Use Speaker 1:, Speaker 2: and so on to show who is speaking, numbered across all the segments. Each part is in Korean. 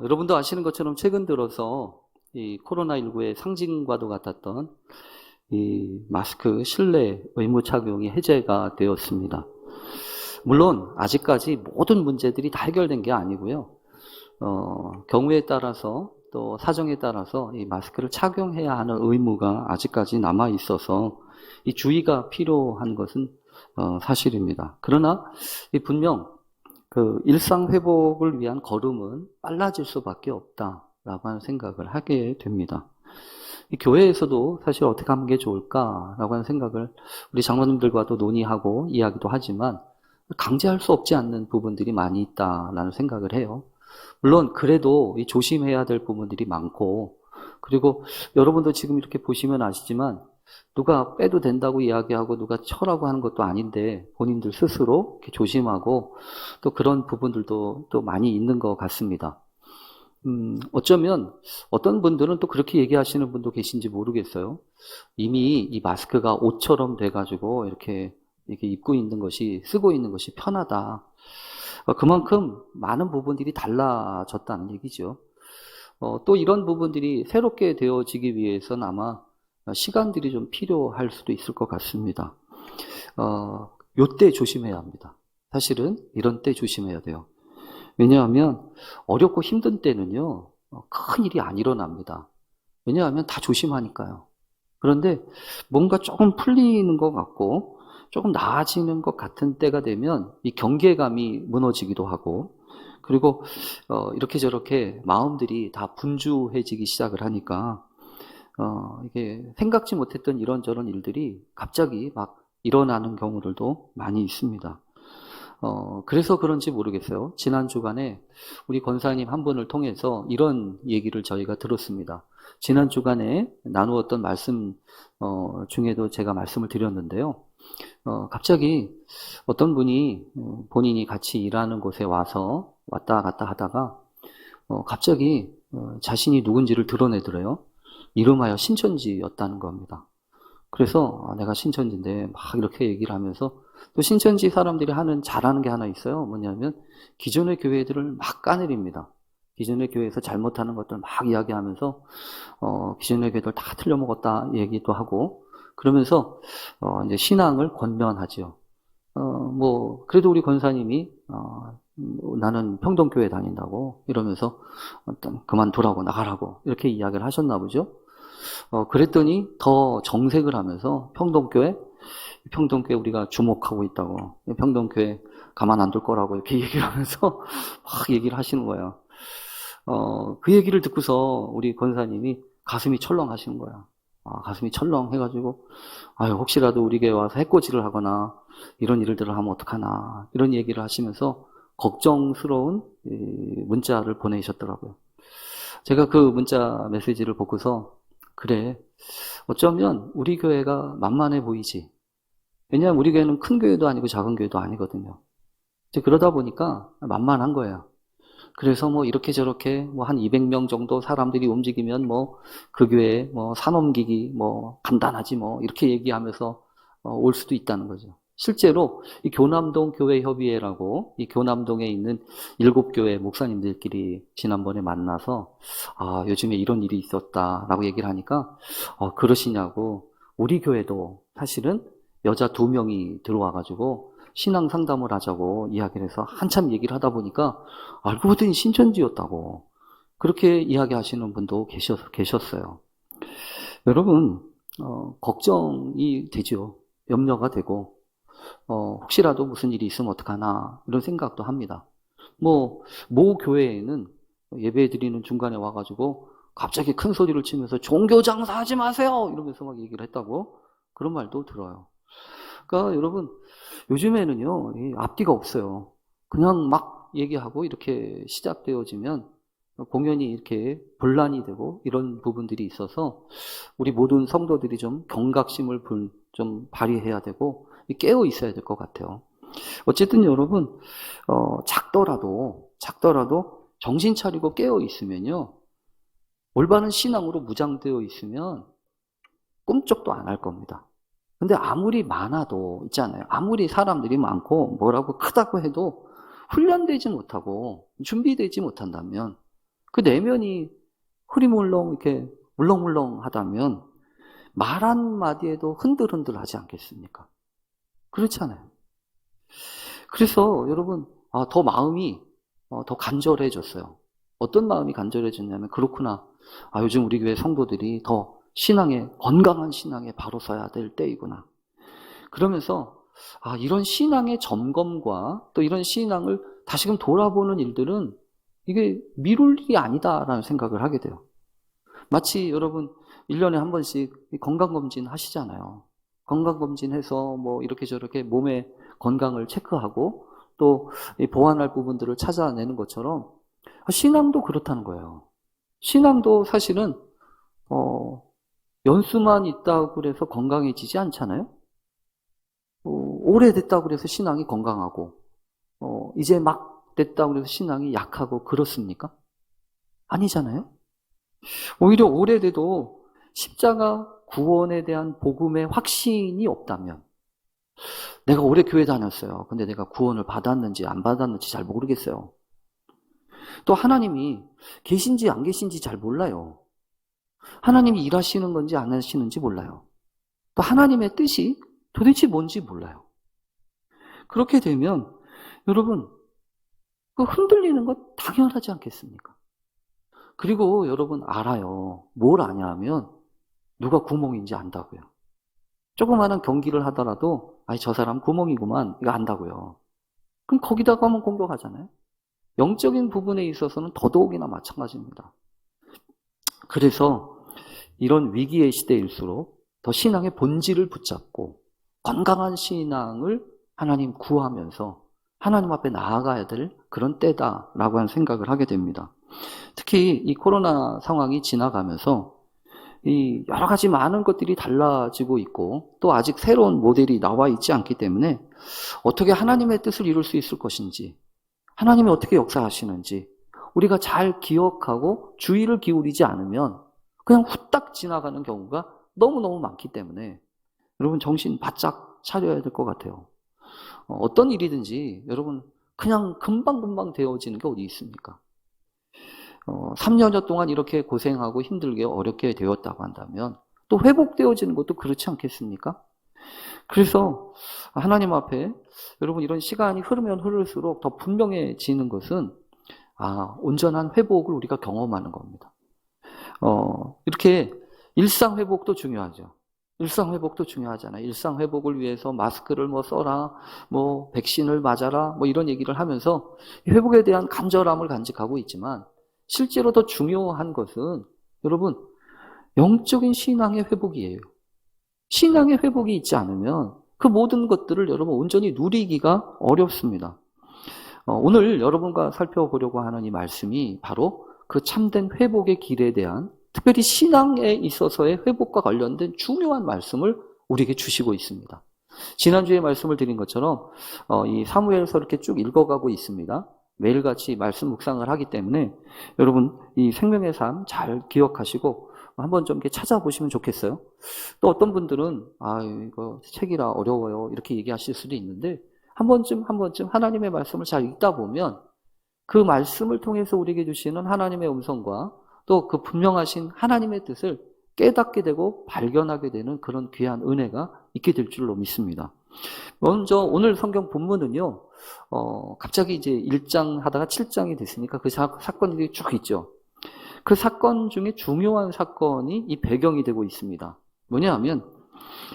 Speaker 1: 여러분도 아시는 것처럼 최근 들어서 이 코로나19의 상징과도 같았던 이 마스크 실내 의무 착용이 해제가 되었습니다. 물론 아직까지 모든 문제들이 다 해결된 게 아니고요. 경우에 따라서 또 사정에 따라서 이 마스크를 착용해야 하는 의무가 아직까지 남아 있어서 이 주의가 필요한 것은 사실입니다. 그러나 분명 그 일상 회복을 위한 걸음은 빨라질 수밖에 없다라고 하는 생각을 하게 됩니다. 이 교회에서도 사실 어떻게 하는 게 좋을까라고 하는 생각을 우리 장로님들과도 논의하고 이야기도 하지만 강제할 수 없지 않는 부분들이 많이 있다라는 생각을 해요. 물론 그래도 조심해야 될 부분들이 많고, 그리고 여러분도 지금 이렇게 보시면 아시지만 누가 빼도 된다고 이야기하고 누가 쳐라고 하는 것도 아닌데 본인들 스스로 이렇게 조심하고 또 그런 부분들도 또 많이 있는 것 같습니다. 어쩌면 어떤 분들은 또 그렇게 얘기하시는 분도 계신지 모르겠어요. 이미 이 마스크가 옷처럼 돼가지고 이렇게 입고 있는 것이, 쓰고 있는 것이 편하다. 그만큼 많은 부분들이 달라졌다는 얘기죠. 또 이런 부분들이 새롭게 되어지기 위해서는 아마 시간들이 좀 필요할 수도 있을 것 같습니다. 요때 조심해야 합니다. 사실은 이런 때 조심해야 돼요. 왜냐하면 어렵고 힘든 때는요, 큰 일이 안 일어납니다. 왜냐하면 다 조심하니까요. 그런데 뭔가 조금 풀리는 것 같고 조금 나아지는 것 같은 때가 되면 이 경계감이 무너지기도 하고, 그리고 이렇게 저렇게 마음들이 다 분주해지기 시작을 하니까 이게 생각지 못했던 이런저런 일들이 갑자기 막 일어나는 경우들도 많이 있습니다. 그래서 그런지 모르겠어요. 지난 주간에 우리 권사님 한 분을 통해서 이런 얘기를 저희가 들었습니다. 지난 주간에 나누었던 말씀 중에도 제가 말씀을 드렸는데요. 갑자기 어떤 분이 본인이 같이 일하는 곳에 와서 왔다 갔다 하다가 갑자기 자신이 누군지를 드러내더래요. 이름하여 신천지였다는 겁니다. 그래서 내가 신천지인데 막 이렇게 얘기를 하면서, 또 신천지 사람들이 잘하는 게 하나 있어요. 뭐냐면 기존의 교회들을 막 까내립니다. 기존의 교회에서 잘못하는 것들 막 이야기하면서 기존의 교회들 다 틀려먹었다 얘기도 하고, 그러면서 이제 신앙을 권면하죠. 그래도 우리 권사님이 나는 평동교회 다닌다고 이러면서 그만두라고 나가라고 이렇게 이야기를 하셨나 보죠. 그랬더니 더 정색을 하면서 평동교회 우리가 주목하고 있다고, 평동교회 가만 안 둘 거라고 이렇게 얘기를 하면서 막 얘기를 하시는 거예요. 그 얘기를 듣고서 우리 권사님이 가슴이 철렁하시는 거야. 가슴이 철렁해가지고, 혹시라도 우리 교회 와서 해코지를 하거나 이런 일들을 하면 어떡하나, 이런 얘기를 하시면서 걱정스러운 문자를 보내셨더라고요. 제가 그 문자 메시지를 보고서, 그래, 어쩌면 우리 교회가 만만해 보이지. 왜냐하면 우리 교회는 큰 교회도 아니고 작은 교회도 아니거든요. 이제 그러다 보니까 만만한 거예요. 그래서 이렇게 저렇게 한 200명 정도 사람들이 움직이면 그 교회에 산 옮기기 간단하지 이렇게 얘기하면서 올 수도 있다는 거죠. 실제로 이 교남동 교회협의회라고 이 교남동에 있는 7교회 목사님들끼리 지난번에 만나서 요즘에 이런 일이 있었다라고 얘기를 하니까 그러시냐고, 우리 교회도 사실은 여자 2명이 들어와가지고 신앙 상담을 하자고 이야기를 해서 한참 얘기를 하다 보니까 알고 보더니 신천지였다고 그렇게 이야기하시는 분도 계셨어요. 여러분, 걱정이 되죠. 염려가 되고, 혹시라도 무슨 일이 있으면 어떡하나 이런 생각도 합니다. 모 교회에는 예배 드리는 중간에 와가지고 갑자기 큰 소리를 치면서 종교 장사하지 마세요 이러면서 막 얘기를 했다고, 그런 말도 들어요. 그러니까 여러분, 요즘에는요, 앞뒤가 없어요. 그냥 막 얘기하고 이렇게 시작되어지면 공연이 이렇게 분란이 되고 이런 부분들이 있어서 우리 모든 성도들이 좀 경각심을 좀 발휘해야 되고 깨어 있어야 될 것 같아요. 어쨌든 여러분, 작더라도 정신 차리고 깨어 있으면요, 올바른 신앙으로 무장되어 있으면 꿈쩍도 안 할 겁니다. 근데 아무리 많아도 있잖아요. 아무리 사람들이 많고 뭐라고 크다고 해도 훈련되지 못하고 준비되지 못한다면 그 내면이 흐리물렁 이렇게 물렁물렁하다면 말 한마디에도 흔들흔들하지 않겠습니까? 그렇지 않아요. 그래서 여러분 더 마음이 더 간절해졌어요. 어떤 마음이 간절해졌냐면 그렇구나. 요즘 우리 교회 성도들이 더 건강한 신앙에 바로 서야 될 때이구나. 그러면서 이런 신앙의 점검과 또 이런 신앙을 다시금 돌아보는 일들은 이게 미룰 일이 아니다라는 생각을 하게 돼요. 마치 여러분 1년에 한 번씩 건강검진 하시잖아요. 건강검진해서 뭐 이렇게 저렇게 몸의 건강을 체크하고 또 보완할 부분들을 찾아내는 것처럼 신앙도 그렇다는 거예요. 신앙도 사실은 연수만 있다고 그래서 건강해지지 않잖아요. 오래됐다고 그래서 신앙이 건강하고 이제 막 됐다고 그래서 신앙이 약하고 그렇습니까? 아니잖아요. 오히려 오래돼도 십자가 구원에 대한 복음의 확신이 없다면 내가 오래 교회 다녔어요. 근데 내가 구원을 받았는지 안 받았는지 잘 모르겠어요. 또 하나님이 계신지 안 계신지 잘 몰라요. 하나님이 일하시는 건지 안 하시는지 몰라요. 또 하나님의 뜻이 도대체 뭔지 몰라요. 그렇게 되면 여러분 그 흔들리는 것 당연하지 않겠습니까? 그리고 여러분 알아요. 뭘 아냐면 누가 구멍인지 안다고요. 조그마한 경기를 하더라도 저 사람 구멍이구만 이거 안다고요. 그럼 거기다가 한번 공격하잖아요. 영적인 부분에 있어서는 더더욱이나 마찬가지입니다. 그래서 이런 위기의 시대일수록 더 신앙의 본질을 붙잡고 건강한 신앙을 하나님 구하면서 하나님 앞에 나아가야 될 그런 때다라고 하는 생각을 하게 됩니다. 특히 이 코로나 상황이 지나가면서 이 여러 가지 많은 것들이 달라지고 있고 또 아직 새로운 모델이 나와 있지 않기 때문에 어떻게 하나님의 뜻을 이룰 수 있을 것인지 하나님이 어떻게 역사하시는지 우리가 잘 기억하고 주의를 기울이지 않으면 그냥 후딱 지나가는 경우가 너무너무 많기 때문에 여러분 정신 바짝 차려야 될 것 같아요. 어떤 일이든지 여러분 그냥 금방금방 되어지는 게 어디 있습니까? 3년여 동안 이렇게 고생하고 힘들게 어렵게 되었다고 한다면 또 회복되어지는 것도 그렇지 않겠습니까? 그래서 하나님 앞에 여러분 이런 시간이 흐르면 흐를수록 더 분명해지는 것은 온전한 회복을 우리가 경험하는 겁니다. 이렇게 일상 회복도 중요하죠. 일상 회복도 중요하잖아요. 일상 회복을 위해서 마스크를 써라, 백신을 맞아라, 이런 얘기를 하면서 회복에 대한 간절함을 간직하고 있지만 실제로 더 중요한 것은 여러분 영적인 신앙의 회복이에요. 신앙의 회복이 있지 않으면 그 모든 것들을 여러분 온전히 누리기가 어렵습니다. 오늘 여러분과 살펴보려고 하는 이 말씀이 바로 그 참된 회복의 길에 대한 특별히 신앙에 있어서의 회복과 관련된 중요한 말씀을 우리에게 주시고 있습니다. 지난주에 말씀을 드린 것처럼 이 사무엘서 이렇게 쭉 읽어가고 있습니다. 매일같이 말씀 묵상을 하기 때문에 여러분 이 생명의 삶 잘 기억하시고 한번 좀 이렇게 찾아보시면 좋겠어요. 또 어떤 분들은 이거 책이라 어려워요 이렇게 얘기하실 수도 있는데 한 번쯤 하나님의 말씀을 잘 읽다 보면 그 말씀을 통해서 우리에게 주시는 하나님의 음성과 또 그 분명하신 하나님의 뜻을 깨닫게 되고 발견하게 되는 그런 귀한 은혜가 있게 될 줄로 믿습니다. 먼저 오늘 성경 본문은요, 갑자기 이제 1장 하다가 7장이 됐으니까 그 사건들이 쭉 있죠. 그 사건 중에 중요한 사건이 이 배경이 되고 있습니다. 뭐냐 하면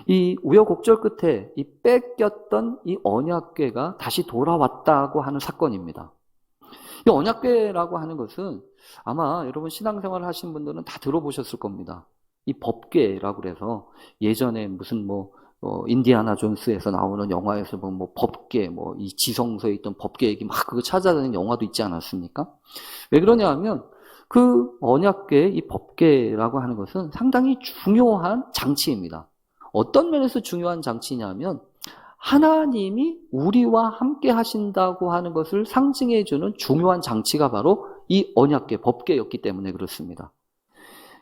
Speaker 1: 이 우여곡절 끝에 이 뺏겼던 이 언약궤가 다시 돌아왔다고 하는 사건입니다. 이 언약궤라고 하는 것은 아마 여러분 신앙생활을 하신 분들은 다 들어보셨을 겁니다. 이 법궤라고 그래서 예전에 무슨 인디아나 존스에서 나오는 영화에서 법궤, 이 지성소에 있던 법궤 얘기 막 그거 찾아다니는 영화도 있지 않았습니까? 왜 그러냐 하면 그 언약궤, 이 법궤라고 하는 것은 상당히 중요한 장치입니다. 어떤 면에서 중요한 장치냐면 하나님이 우리와 함께 하신다고 하는 것을 상징해주는 중요한 장치가 바로 이 언약궤, 법궤였기 때문에 그렇습니다.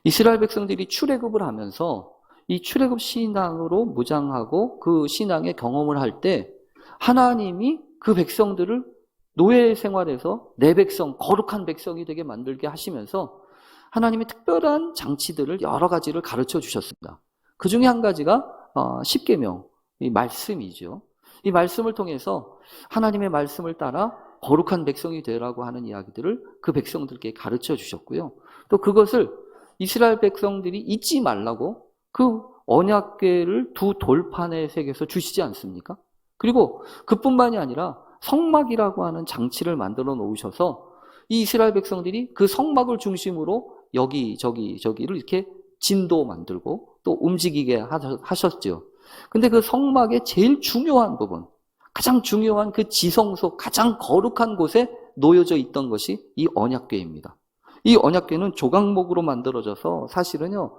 Speaker 1: 이스라엘 백성들이 출애굽을 하면서 이 출애굽 신앙으로 무장하고 그 신앙의 경험을 할 때 하나님이 그 백성들을 노예 생활에서 내 백성, 거룩한 백성이 되게 만들게 하시면서 하나님이 특별한 장치들을 여러 가지를 가르쳐 주셨습니다. 그 중에 한 가지가 십계명, 이 말씀이죠. 이 말씀을 통해서 하나님의 말씀을 따라 거룩한 백성이 되라고 하는 이야기들을 그 백성들께 가르쳐 주셨고요. 또 그것을 이스라엘 백성들이 잊지 말라고 그 언약궤를 두 돌판에 새겨서 주시지 않습니까? 그리고 그뿐만이 아니라 성막이라고 하는 장치를 만들어 놓으셔서 이 이스라엘 백성들이 그 성막을 중심으로 저기를 이렇게 진도 만들고 또 움직이게 하셨죠. 근데 그 성막의 제일 중요한 부분, 가장 중요한 그 지성소, 가장 거룩한 곳에 놓여져 있던 것이 이 언약궤입니다. 이 언약궤는 조각목으로 만들어져서 사실은요,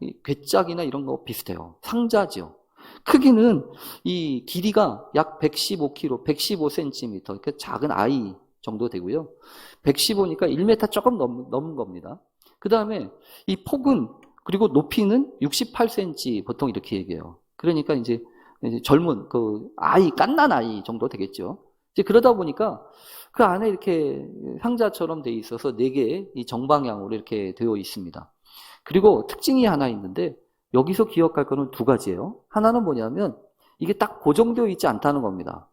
Speaker 1: 이 괴짝이나 이런 거 비슷해요. 상자지요. 크기는 이 길이가 약 115kg, 115cm, 이렇게 작은 아이 정도 되고요. 115니까 1m 조금 넘은 겁니다. 그 다음에 이 폭은, 그리고 높이는 68cm 보통 이렇게 얘기해요. 그러니까 이제 젊은 그 아이, 갓난 아이 정도 되겠죠. 이제 그러다 보니까 그 안에 이렇게 상자처럼 돼 있어서 4개의 이 정방향으로 이렇게 되어 있습니다. 그리고 특징이 하나 있는데 여기서 기억할 거는 2가지예요. 하나는 뭐냐면 이게 딱 고정되어 있지 않다는 겁니다.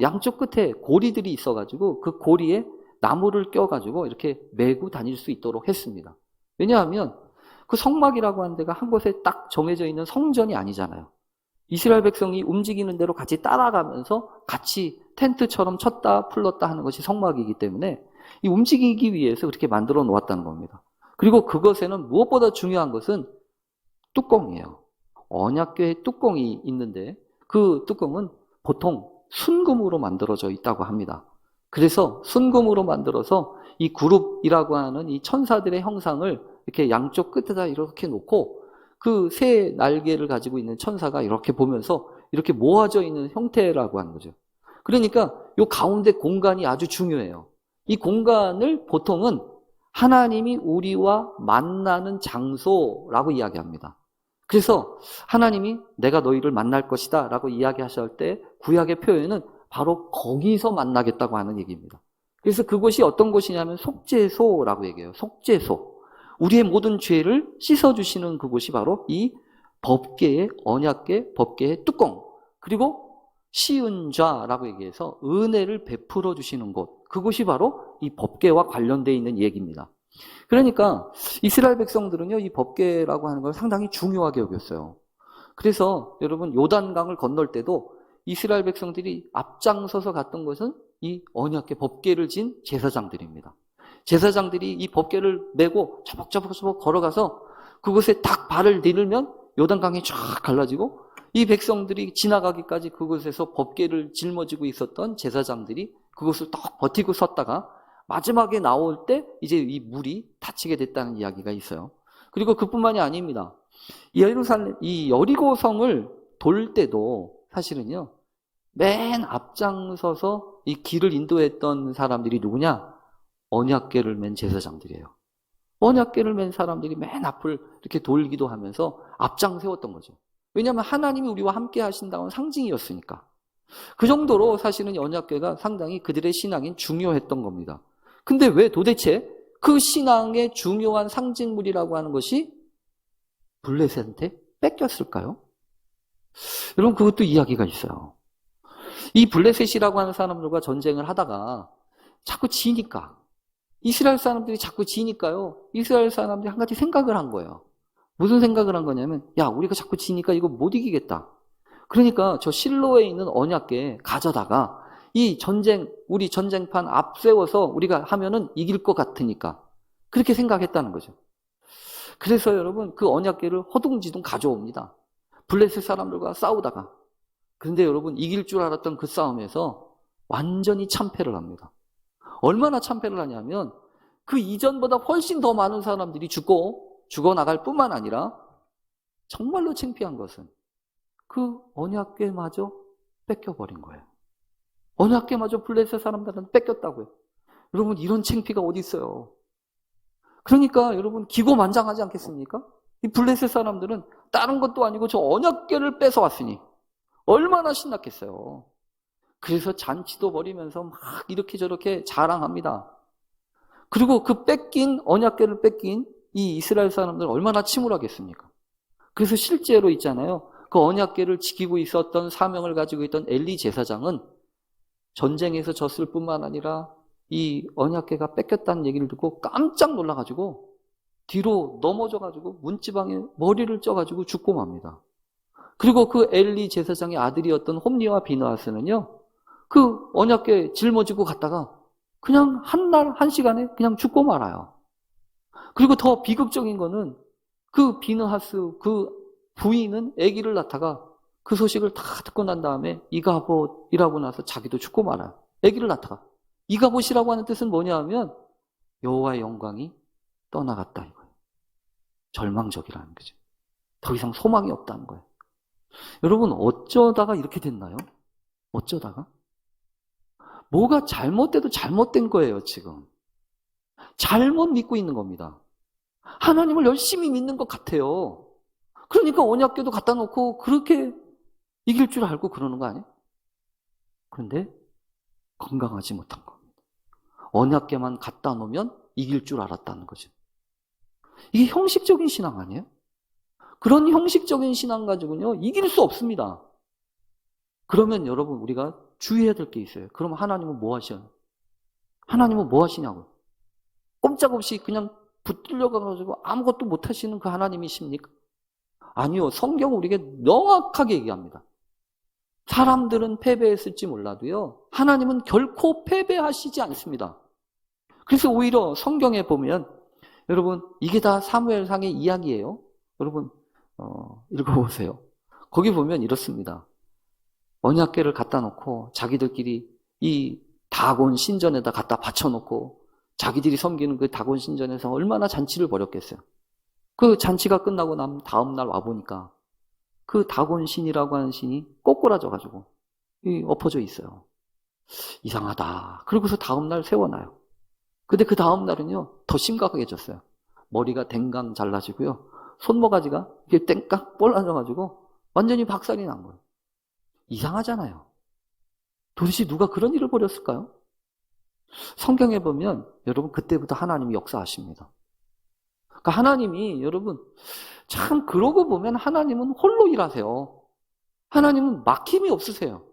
Speaker 1: 양쪽 끝에 고리들이 있어가지고 그 고리에 나무를 껴가지고 이렇게 메고 다닐 수 있도록 했습니다. 왜냐하면 그 성막이라고 하는 데가 한 곳에 딱 정해져 있는 성전이 아니잖아요. 이스라엘 백성이 움직이는 대로 같이 따라가면서 같이 텐트처럼 쳤다 풀렀다 하는 것이 성막이기 때문에 이 움직이기 위해서 그렇게 만들어 놓았다는 겁니다. 그리고 그것에는 무엇보다 중요한 것은 뚜껑이에요. 언약궤의 뚜껑이 있는데 그 뚜껑은 보통 순금으로 만들어져 있다고 합니다. 그래서 순금으로 만들어서 이 그룹이라고 하는 이 천사들의 형상을 이렇게 양쪽 끝에다 이렇게 놓고 그 새 날개를 가지고 있는 천사가 이렇게 보면서 이렇게 모아져 있는 형태라고 하는 거죠. 그러니까 이 가운데 공간이 아주 중요해요. 이 공간을 보통은 하나님이 우리와 만나는 장소라고 이야기합니다. 그래서 하나님이 내가 너희를 만날 것이다 라고 이야기하실 때 구약의 표현은 바로 거기서 만나겠다고 하는 얘기입니다. 그래서 그곳이 어떤 곳이냐면 속죄소라고 얘기해요. 속죄소. 우리의 모든 죄를 씻어주시는 그곳이 바로 이 법궤의 언약궤, 법궤의 뚜껑, 그리고 시은좌라고 얘기해서 은혜를 베풀어 주시는 곳, 그곳이 바로 이 법궤와 관련되어 있는 얘기입니다. 그러니까 이스라엘 백성들은요, 이 법궤라고 하는 걸 상당히 중요하게 여겼어요. 그래서 여러분 요단강을 건널 때도 이스라엘 백성들이 앞장서서 갔던 것은 이 언약궤 법궤를 진 제사장들입니다. 제사장들이 이 법궤를 메고 저벅저벅 걸어가서 그곳에 딱 발을 내밀면 요단강이 쫙 갈라지고 이 백성들이 지나가기까지 그곳에서 법궤를 짊어지고 있었던 제사장들이 그곳을 딱 버티고 섰다가 마지막에 나올 때 이제 이 물이 닫히게 됐다는 이야기가 있어요. 그리고 그뿐만이 아닙니다. 이 여리고성을 돌 때도 사실은요, 맨 앞장서서 이 길을 인도했던 사람들이 누구냐? 언약궤를 맨 제사장들이에요. 언약궤를 맨 사람들이 맨 앞을 이렇게 돌기도 하면서 앞장 세웠던 거죠. 왜냐하면 하나님이 우리와 함께 하신다는 상징이었으니까. 그 정도로 사실은 언약궤가 상당히 그들의 신앙엔 중요했던 겁니다. 근데 왜 도대체 그 신앙의 중요한 상징물이라고 하는 것이 블레셋한테 뺏겼을까요? 여러분, 그것도 이야기가 있어요. 이 블레셋이라고 하는 사람들과 전쟁을 하다가 자꾸 지니까, 이스라엘 사람들이 자꾸 지니까요, 이스라엘 사람들이 한 가지 생각을 한 거예요. 무슨 생각을 한 거냐면, 야, 우리가 자꾸 지니까 이거 못 이기겠다. 그러니까 저 실로에 있는 언약궤 가져다가 우리 전쟁판 앞세워서 우리가 하면은 이길 것 같으니까 그렇게 생각했다는 거죠. 그래서 여러분, 그 언약궤를 허둥지둥 가져옵니다. 블레셋 사람들과 싸우다가. 그런데 여러분, 이길 줄 알았던 그 싸움에서 완전히 참패를 합니다. 얼마나 참패를 하냐면 그 이전보다 훨씬 더 많은 사람들이 죽어나갈 뿐만 아니라 정말로 창피한 것은 그 언약궤마저 뺏겨버린 거예요. 언약궤마저 블레셋 사람들한테 뺏겼다고요. 여러분, 이런 창피가 어디 있어요? 그러니까 여러분, 기고만장하지 않겠습니까? 이 블레셋 사람들은 다른 것도 아니고 저 언약궤를 뺏어왔으니 얼마나 신났겠어요. 그래서 잔치도 벌이면서 막 이렇게 저렇게 자랑합니다. 그리고 그 언약궤를 뺏긴 이 이스라엘 사람들 얼마나 침울하겠습니까? 그래서 실제로 있잖아요. 그 언약궤를 지키고 있었던 사명을 가지고 있던 엘리 제사장은 전쟁에서 졌을 뿐만 아니라 이 언약궤가 뺏겼다는 얘기를 듣고 깜짝 놀라가지고 뒤로 넘어져가지고 문지방에 머리를 쪄가지고 죽고 맙니다. 그리고 그 엘리 제사장의 아들이었던 홈리와 비느하스는요, 그 언약궤 짊어지고 갔다가 그냥 한 시간에 그냥 죽고 말아요. 그리고 더 비극적인 거는 그 비느하스 그 부인은 아기를 낳다가 그 소식을 다 듣고 난 다음에 이가봇이라고 나서 자기도 죽고 말아요. 아기를 낳다가. 이가봇이라고 하는 뜻은 뭐냐 하면 여호와의 영광이 떠나갔다 이거예요. 절망적이라는 거죠. 더 이상 소망이 없다는 거예요. 여러분 어쩌다가 이렇게 됐나요? 어쩌다가? 뭐가 잘못돼도 잘못된 거예요, 지금. 잘못 믿고 있는 겁니다. 하나님을 열심히 믿는 것 같아요. 그러니까 언약궤도 갖다 놓고 그렇게 이길 줄 알고 그러는 거 아니에요? 그런데 건강하지 못한 겁니다. 언약궤만 갖다 놓으면 이길 줄 알았다는 거죠. 이게 형식적인 신앙 아니에요? 그런 형식적인 신앙 가지고는요, 이길 수 없습니다. 그러면 여러분 우리가 주의해야 될 게 있어요. 그럼 하나님은 뭐 하셔요? 하나님은 뭐 하시냐고요? 꼼짝없이 그냥 붙들려가지고 아무것도 못 하시는 그 하나님이십니까? 아니요. 성경은 우리에게 명확하게 얘기합니다. 사람들은 패배했을지 몰라도요, 하나님은 결코 패배하시지 않습니다. 그래서 오히려 성경에 보면 여러분 이게 다 사무엘상의 이야기예요. 여러분 읽어보세요. 거기 보면 이렇습니다. 언약궤를 갖다 놓고 자기들끼리 이 다곤 신전에다 갖다 바쳐놓고 자기들이 섬기는 그 다곤 신전에서 얼마나 잔치를 벌였겠어요. 그 잔치가 끝나고 난 다음 날 와보니까 그 다곤 신이라고 하는 신이 꼬꾸라져가지고 엎어져 있어요. 이상하다. 그러고서 다음 날 세워놔요. 근데 그 다음 날은요 더 심각하게졌어요. 머리가 댕강 잘라지고요, 손모가지가 이렇게 땡깡 뻘라져가지고 완전히 박살이 난 거예요. 이상하잖아요. 도대체 누가 그런 일을 벌였을까요? 성경에 보면 여러분 그때부터 하나님이 역사하십니다. 그러니까 하나님이 여러분 참 그러고 보면 하나님은 홀로 일하세요. 하나님은 막힘이 없으세요.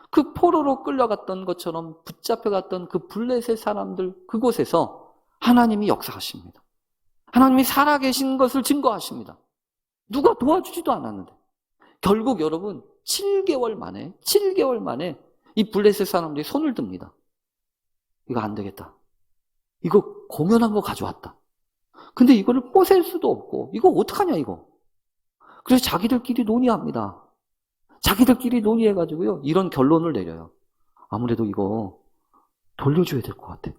Speaker 1: 그 포로로 끌려갔던 것처럼 붙잡혀갔던 그 블레셋 사람들 그곳에서 하나님이 역사하십니다. 하나님이 살아계신 것을 증거하십니다. 누가 도와주지도 않았는데 결국 여러분 7개월 만에 이 블레셋 사람들이 손을 듭니다. 이거 안 되겠다. 이거 공연한 거 가져왔다. 근데 이거를 뽀셀 수도 없고 이거 어떡하냐 이거. 그래서 자기들끼리 논의합니다. 자기들끼리 논의해가지고요 이런 결론을 내려요. 아무래도 이거 돌려줘야 될 것 같아.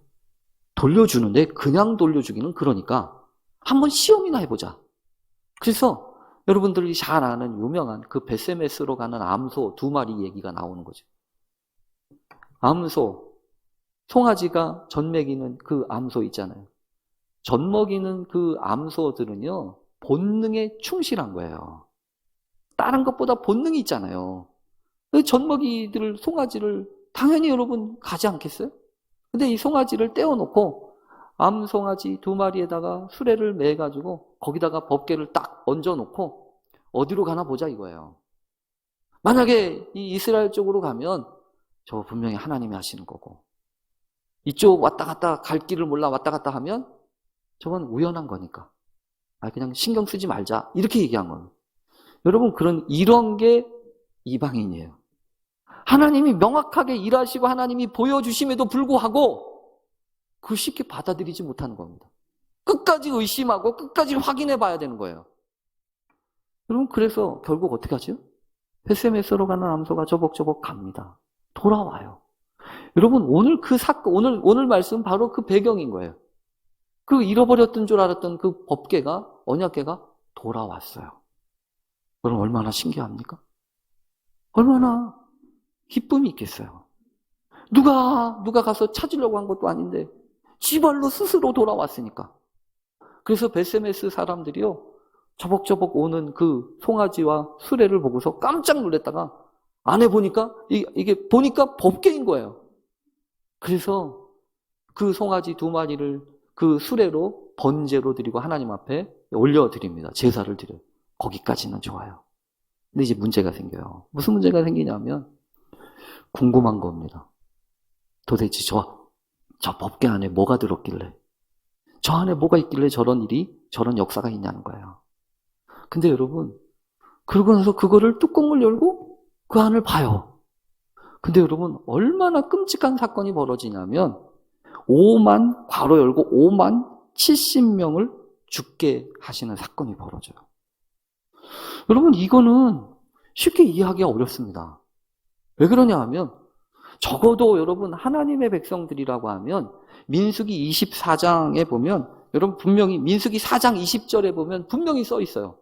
Speaker 1: 돌려주는데 그냥 돌려주기는 그러니까 한번 시험이나 해보자. 그래서 여러분들이 잘 아는 유명한 그 베세메스로 가는 암소 2마리 얘기가 나오는 거죠. 암소, 송아지가 젖 먹이는 그 암소 있잖아요. 젖 먹이는 그 암소들은요 본능에 충실한 거예요. 다른 것보다 본능이 있잖아요. 젖 먹이들 송아지를 당연히 여러분 가지 않겠어요? 근데 이 송아지를 떼어놓고 암송아지 2마리에다가 수레를 매가지고 거기다가 법궤를 딱 얹어놓고 어디로 가나 보자 이거예요. 만약에 이 이스라엘 쪽으로 가면 저 분명히 하나님이 하시는 거고, 이쪽 왔다 갔다 갈 길을 몰라 왔다 갔다 하면 저건 우연한 거니까 그냥 신경 쓰지 말자 이렇게 얘기한 거예요. 여러분 이런 게 이방인이에요. 하나님이 명확하게 일하시고 하나님이 보여주심에도 불구하고 그걸 쉽게 받아들이지 못하는 겁니다. 끝까지 의심하고 끝까지 확인해 봐야 되는 거예요. 여러분 그래서 결국 어떻게 하죠? 베세메스로 가는 암소가 저벅저벅 갑니다. 돌아와요. 여러분 오늘 그 사건, 오늘 말씀 바로 그 배경인 거예요. 그 잃어버렸던 줄 알았던 그 법궤가, 언약궤가 돌아왔어요. 그럼 얼마나 신기합니까? 얼마나 기쁨이 있겠어요. 누가 가서 찾으려고 한 것도 아닌데 지 발로 스스로 돌아왔으니까. 그래서 베세메스 사람들이요 저벅저벅 오는 그 송아지와 수레를 보고서 깜짝 놀랐다가 안 해보니까 이게 보니까 법궤인 거예요. 그래서 그 송아지 2마리를 그 수레로 번제로 드리고 하나님 앞에 올려드립니다. 제사를 드려요. 거기까지는 좋아요. 근데 이제 문제가 생겨요. 무슨 문제가 생기냐면 궁금한 겁니다. 도대체 저 법궤 안에 뭐가 들었길래, 저 안에 뭐가 있길래 저런 일이, 저런 역사가 있냐는 거예요. 근데 여러분, 그러고 나서 그거를 뚜껑을 열고 그 안을 봐요. 근데 여러분, 얼마나 끔찍한 사건이 벌어지냐면 5만, 괄호 열고 5만 70명을 죽게 하시는 사건이 벌어져요. 여러분, 이거는 쉽게 이해하기가 어렵습니다. 왜 그러냐 하면 적어도 여러분 하나님의 백성들이라고 하면 민수기 24장에 보면, 여러분 분명히 민수기 4장 20절에 보면 분명히 써 있어요.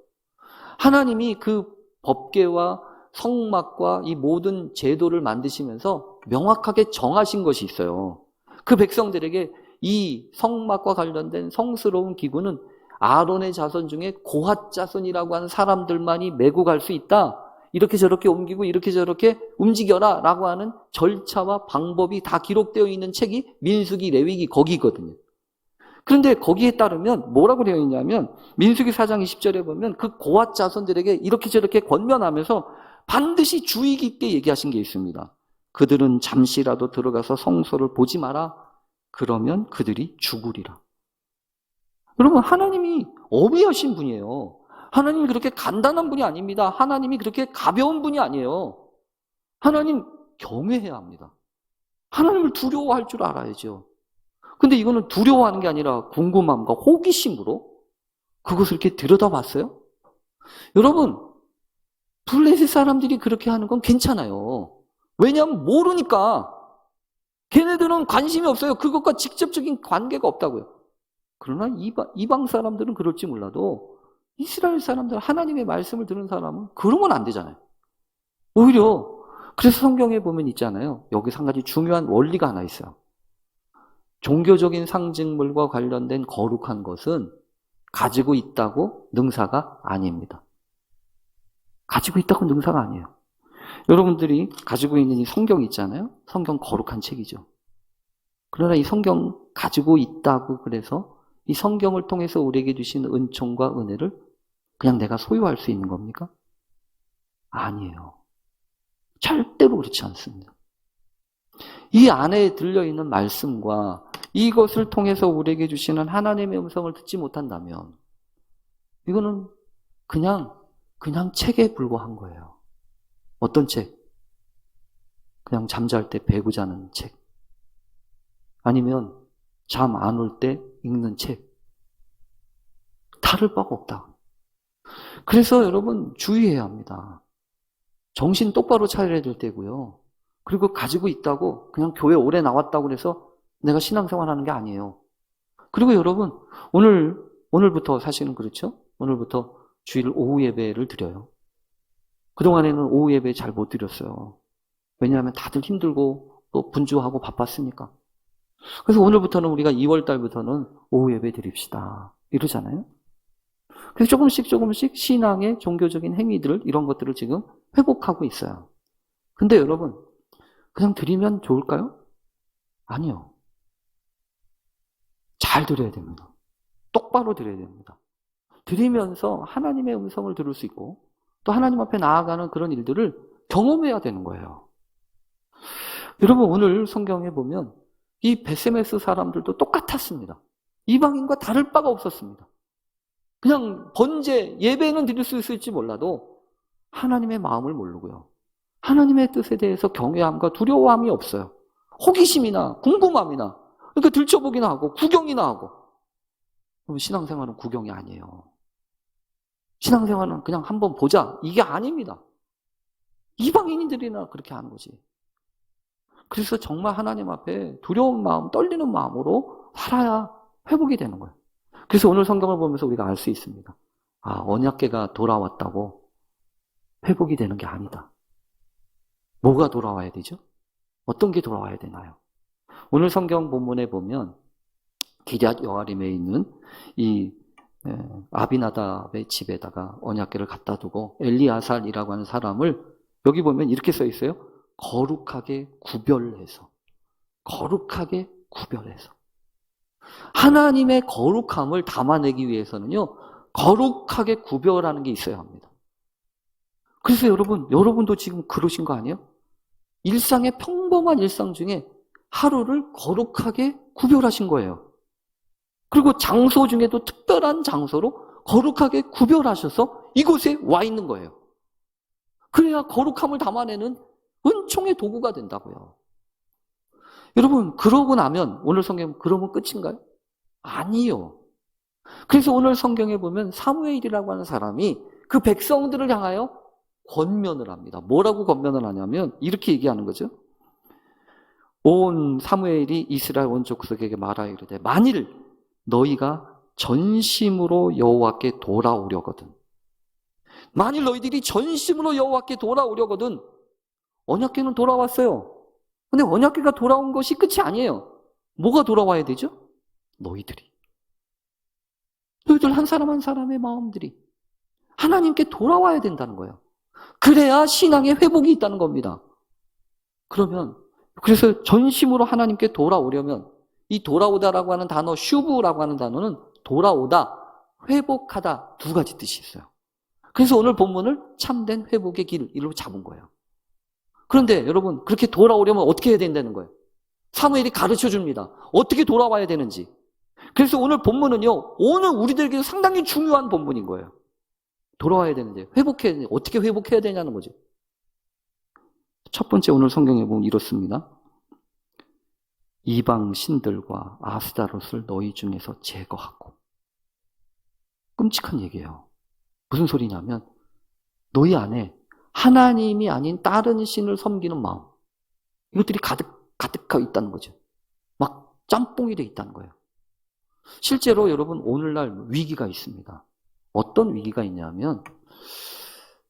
Speaker 1: 하나님이 그 법궤와 성막과 이 모든 제도를 만드시면서 명확하게 정하신 것이 있어요. 그 백성들에게 이 성막과 관련된 성스러운 기구는 아론의 자손 중에 고핫 자손이라고 하는 사람들만이 메고 갈 수 있다. 이렇게 저렇게 옮기고 이렇게 저렇게 움직여라 라고 하는 절차와 방법이 다 기록되어 있는 책이 민수기, 레위기 거기거든요. 그런데 거기에 따르면 뭐라고 되어 있냐면 민수기 4장 20절에 보면 그 고핫 자손들에게 이렇게 저렇게 권면하면서 반드시 주의 깊게 얘기하신 게 있습니다. 그들은 잠시라도 들어가서 성소를 보지 마라. 그러면 그들이 죽으리라. 여러분, 하나님이 어미하신 분이에요. 하나님이 그렇게 간단한 분이 아닙니다. 하나님이 그렇게 가벼운 분이 아니에요. 하나님 경외해야 합니다. 하나님을 두려워할 줄 알아야죠. 근데 이거는 두려워하는 게 아니라 궁금함과 호기심으로 그것을 이렇게 들여다봤어요. 여러분, 블레셋 사람들이 그렇게 하는 건 괜찮아요. 왜냐하면 모르니까. 걔네들은 관심이 없어요. 그것과 직접적인 관계가 없다고요. 그러나 이방 사람들은 그럴지 몰라도 이스라엘 사람들, 하나님의 말씀을 들은 사람은 그러면 안 되잖아요. 오히려 그래서 성경에 보면 있잖아요. 여기서 한 가지 중요한 원리가 하나 있어요. 종교적인 상징물과 관련된 거룩한 것은 가지고 있다고 능사가 아닙니다. 가지고 있다고 능사가 아니에요. 여러분들이 가지고 있는 이 성경 있잖아요. 성경 거룩한 책이죠. 그러나 이 성경 가지고 있다고 그래서 이 성경을 통해서 우리에게 주신 은총과 은혜를 그냥 내가 소유할 수 있는 겁니까? 아니에요. 절대로 그렇지 않습니다. 이 안에 들려있는 말씀과 이것을 통해서 우리에게 주시는 하나님의 음성을 듣지 못한다면 이거는 그냥 책에 불과한 거예요. 어떤 책? 그냥 잠잘 때 배고 자는 책. 아니면 잠 안 올 때 읽는 책. 다를 바가 없다. 그래서 여러분 주의해야 합니다. 정신 똑바로 차려야 될 때고요. 그리고 가지고 있다고 그냥 교회 오래 나왔다고 해서 내가 신앙생활 하는 게 아니에요. 그리고 여러분 오늘부터 사실은 그렇죠? 오늘부터 주일 오후 예배를 드려요. 그동안에는 오후 예배 잘 못 드렸어요. 왜냐하면 다들 힘들고 또 분주하고 바빴으니까. 그래서 오늘부터는 우리가 2월 달부터는 오후 예배 드립시다. 이러잖아요. 그래서 조금씩 신앙의 종교적인 행위들을, 이런 것들을 지금 회복하고 있어요. 근데 여러분, 그냥 드리면 좋을까요? 아니요. 잘 드려야 됩니다. 똑바로 드려야 됩니다. 드리면서 하나님의 음성을 들을 수 있고 또 하나님 앞에 나아가는 그런 일들을 경험해야 되는 거예요. 여러분, 오늘 성경에 보면 이 베세메스 사람들도 똑같았습니다. 이방인과 다를 바가 없었습니다. 그냥 번제, 예배는 드릴 수 있을지 몰라도 하나님의 마음을 모르고요. 하나님의 뜻에 대해서 경외함과 두려워함이 없어요. 호기심이나 궁금함이나 그러니까 들춰보기나 하고 구경이나 하고. 그럼 신앙생활은 구경이 아니에요. 신앙생활은 그냥 한번 보자. 이게 아닙니다. 이방인들이나 그렇게 하는 거지. 그래서 정말 하나님 앞에 두려운 마음, 떨리는 마음으로 살아야 회복이 되는 거예요. 그래서 오늘 성경을 보면서 우리가 알 수 있습니다. 아, 언약궤가 돌아왔다고 회복이 되는 게 아니다. 뭐가 돌아와야 되죠? 어떤 게 돌아와야 되나요? 오늘 성경 본문에 보면 기럇 여아림에 있는 이 아비나답의 집에다가 언약궤를 갖다 두고 엘리아살이라고 하는 사람을 여기 보면 이렇게 써 있어요. 거룩하게 구별해서. 거룩하게 구별해서. 하나님의 거룩함을 담아내기 위해서는요, 거룩하게 구별하는 게 있어야 합니다. 그래서 여러분도 지금 그러신 거 아니에요? 일상의 평범한 일상 중에 하루를 거룩하게 구별하신 거예요. 그리고 장소 중에도 특별한 장소로 거룩하게 구별하셔서 이곳에 와 있는 거예요. 그래야 거룩함을 담아내는 은총의 도구가 된다고요. 여러분, 그러고 나면 오늘 성경 그러면 끝인가요? 아니요. 그래서 오늘 성경에 보면 사무엘이라고 하는 사람이 그 백성들을 향하여 권면을 합니다. 뭐라고 권면을 하냐면 이렇게 얘기하는 거죠. 온 사무엘이 이스라엘 온 족속에게 말하여 이르되 만일 너희가 전심으로 여호와께 돌아오려거든, 만일 너희들이 전심으로 여호와께 돌아오려거든. 언약궤는 돌아왔어요. 근데 언약궤가 돌아온 것이 끝이 아니에요. 뭐가 돌아와야 되죠? 너희들 한 사람 한 사람의 마음들이 하나님께 돌아와야 된다는 거예요. 그래야 신앙의 회복이 있다는 겁니다. 그래서 전심으로 하나님께 돌아오려면 이 돌아오다라고 하는 단어, 슈브라고 하는 단어는 돌아오다, 회복하다 두 가지 뜻이 있어요. 그래서 오늘 본문을 참된 회복의 길로 잡은 거예요. 그런데 여러분, 그렇게 돌아오려면 어떻게 해야 된다는 거예요? 사무엘이 가르쳐 줍니다. 어떻게 돌아와야 되는지. 그래서 오늘 본문은요, 오늘 우리들에게 상당히 중요한 본문인 거예요. 돌아와야 되는데, 회복해야 되는데, 어떻게 회복해야 되냐는 거죠. 첫 번째 오늘 성경에 보면 이렇습니다. 이방 신들과 아스타롯을 너희 중에서 제거하고. 끔찍한 얘기예요. 무슨 소리냐면 너희 안에 하나님이 아닌 다른 신을 섬기는 마음, 이것들이 가득하고 있다는 거죠. 막 짬뽕이 돼 있다는 거예요. 실제로 여러분 오늘날 위기가 있습니다. 어떤 위기가 있냐면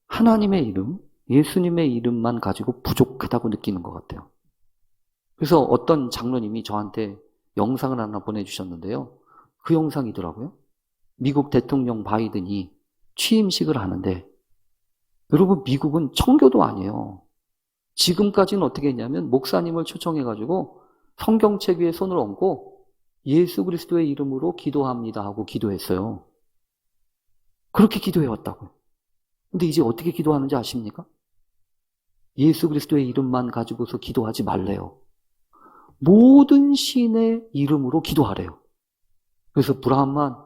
Speaker 1: 하나님의 이름, 예수님의 이름만 가지고 부족하다고 느끼는 것 같아요. 그래서 어떤 장로님이 저한테 영상을 하나 보내주셨는데요. 그 영상이더라고요. 미국 대통령 바이든이 취임식을 하는데, 여러분 미국은 청교도 아니에요. 지금까지는 어떻게 했냐면 목사님을 초청해가지고 성경책 위에 손을 얹고 예수 그리스도의 이름으로 기도합니다 하고 기도했어요. 그렇게 기도해왔다고요. 근데 이제 어떻게 기도하는지 아십니까? 예수 그리스도의 이름만 가지고서 기도하지 말래요. 모든 신의 이름으로 기도하래요. 그래서 브라함만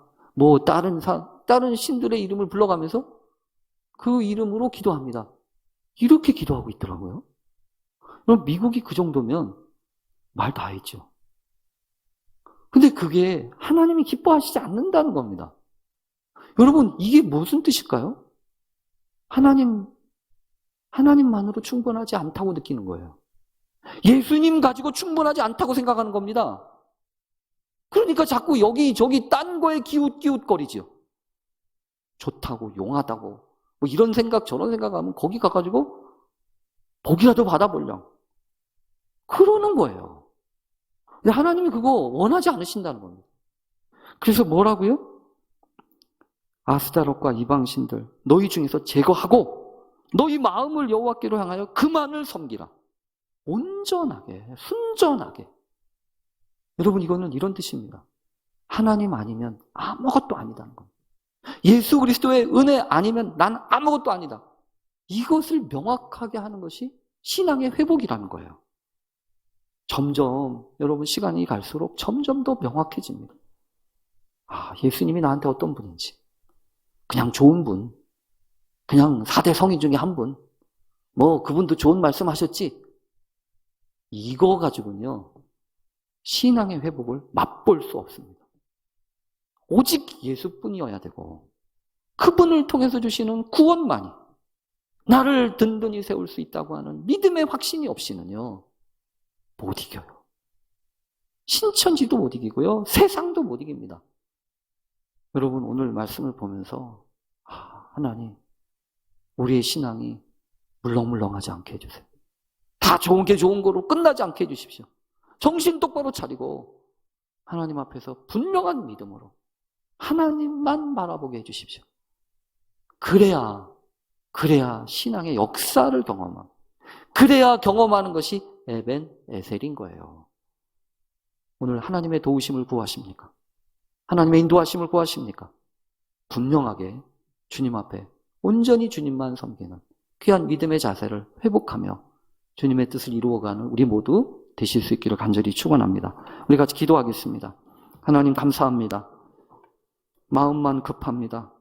Speaker 1: 다른 신들의 이름을 불러가면서 그 이름으로 기도합니다. 이렇게 기도하고 있더라고요. 그럼 미국이 그 정도면 말 다 했죠. 근데 그게 하나님이 기뻐하시지 않는다는 겁니다. 여러분, 이게 무슨 뜻일까요? 하나님만으로 충분하지 않다고 느끼는 거예요. 예수님 가지고 충분하지 않다고 생각하는 겁니다. 그러니까 자꾸 여기저기 딴 거에 기웃기웃거리죠. 좋다고, 용하다고, 이런 생각 저런 생각하면 거기 가가지고 복이라도 받아보려고 그러는 거예요. 근데 하나님이 그거 원하지 않으신다는 겁니다. 그래서 뭐라고요? 아스타롯과 이방신들 너희 중에서 제거하고 너희 마음을 여호와께로 향하여 그만을 섬기라. 온전하게, 순전하게. 여러분, 이거는 이런 뜻입니다. 하나님 아니면 아무것도 아니다는 겁니다. 예수 그리스도의 은혜 아니면 난 아무것도 아니다. 이것을 명확하게 하는 것이 신앙의 회복이라는 거예요. 점점 여러분 시간이 갈수록 점점 더 명확해집니다. 예수님이 나한테 어떤 분인지, 그냥 좋은 분, 그냥 4대 성인 중에 한 분, 그분도 좋은 말씀 하셨지, 이거 가지고는요 신앙의 회복을 맛볼 수 없습니다. 오직 예수뿐이어야 되고 그분을 통해서 주시는 구원만이 나를 든든히 세울 수 있다고 하는 믿음의 확신이 없이는요 못 이겨요. 신천지도 못 이기고요, 세상도 못 이깁니다. 여러분, 오늘 말씀을 보면서 하나님, 우리의 신앙이 물렁물렁하지 않게 해주세요. 다 좋은 게 좋은 거로 끝나지 않게 해주십시오. 정신 똑바로 차리고 하나님 앞에서 분명한 믿음으로 하나님만 바라보게 해주십시오. 그래야 그래야 신앙의 역사를 경험하고, 그래야 경험하는 것이 에벤 에셀인 거예요. 오늘 하나님의 도우심을 구하십니까? 하나님의 인도하심을 구하십니까? 분명하게 주님 앞에 온전히 주님만 섬기는 귀한 믿음의 자세를 회복하며 주님의 뜻을 이루어가는 우리 모두 되실 수 있기를 간절히 축원합니다. 우리 같이 기도하겠습니다. 하나님 감사합니다. 마음만 급합니다.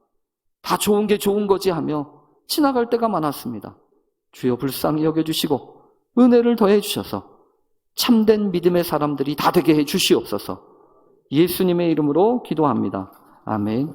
Speaker 1: 다 좋은 게 좋은 거지 하며 지나갈 때가 많았습니다. 주여 불쌍히 여겨주시고 은혜를 더해 주셔서 참된 믿음의 사람들이 다 되게 해 주시옵소서. 예수님의 이름으로 기도합니다. 아멘.